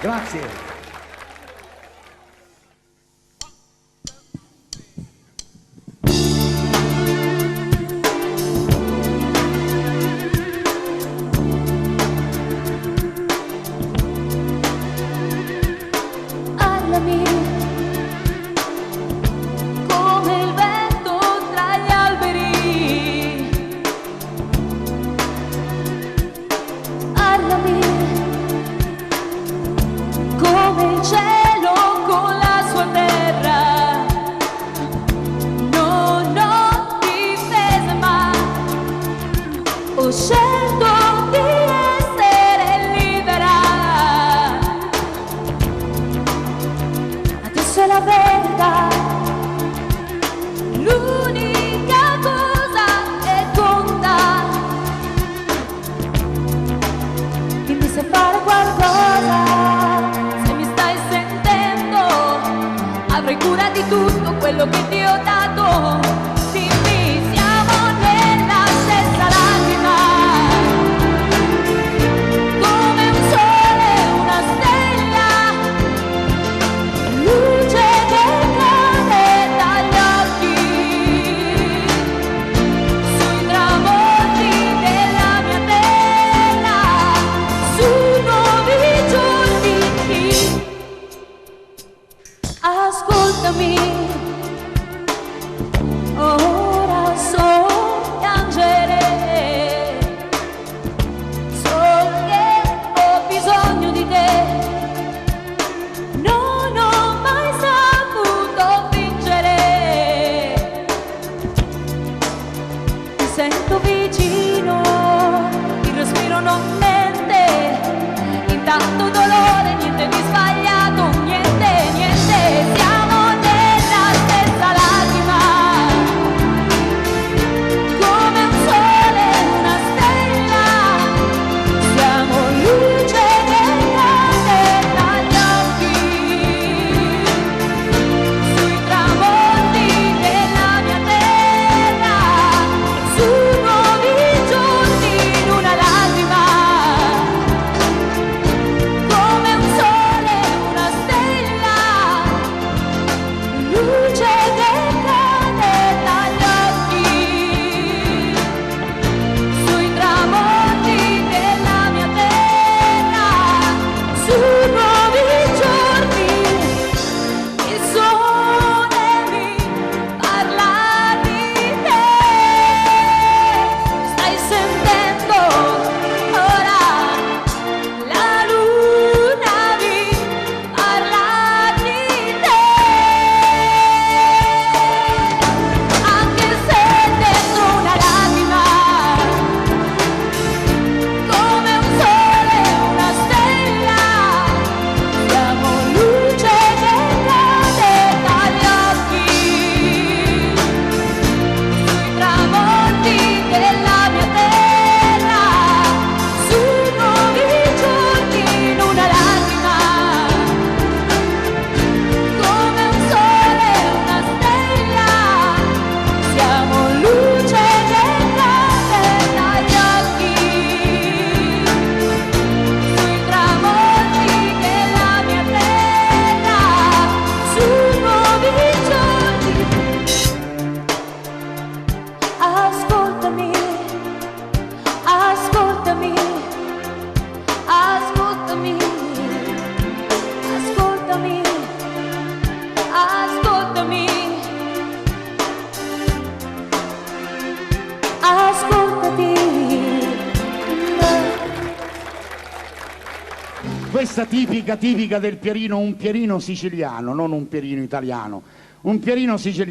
Grazie. Come il vento tra gli alberi, parlami come il cielo con la sua terra. Non ho difese ma ho scelto di essere libera. Adesso è la verità. L'unica cosa che conta, dimmi se fare qualcosa, se mi stai sentendo, avrai cura di tutto quello che ti ho dato. Dimmi, siamo nella stessa lacrima, come un sole e una stella, luce che cade dagli occhi, sui tramonti della mia terra, su nuovi giorni. Ascoltami, ora so piangere, so che ho bisogno di te. Non ho mai saputo vincere, ti sento vicino, il respiro non mente, intanto dolore, niente di sbagliato, niente, niente. Siamo nella stessa lacrima, come un sole e una stella, siamo luce che cade dagli occhi, sui tramonti della mia terra, su nuovi giorni in una lacrima, come un sole e una stella, luce che cade dagli occhi, sui tramonti della mia terra, su nuovi giorni. Il sole mi parla di te, stai sentendo ora, la luna mi parla di te, anche se dentro una lacrima, come un sole e una stella, siamo luce che cade dagli occhi, sui tramonti della mia terra, su nuovi giorni in una lacrima, come un sole e una stella, siamo luce che cade dagli occhi, sui tramonti della mia terra, su nuovi giorni. Ascoltami, ascoltami, ascoltami, ascoltami, ascoltami, ascoltati. Questa tipica del Pierino, un Pierino siciliano, non un Pierino italiano, un Pierino siciliano.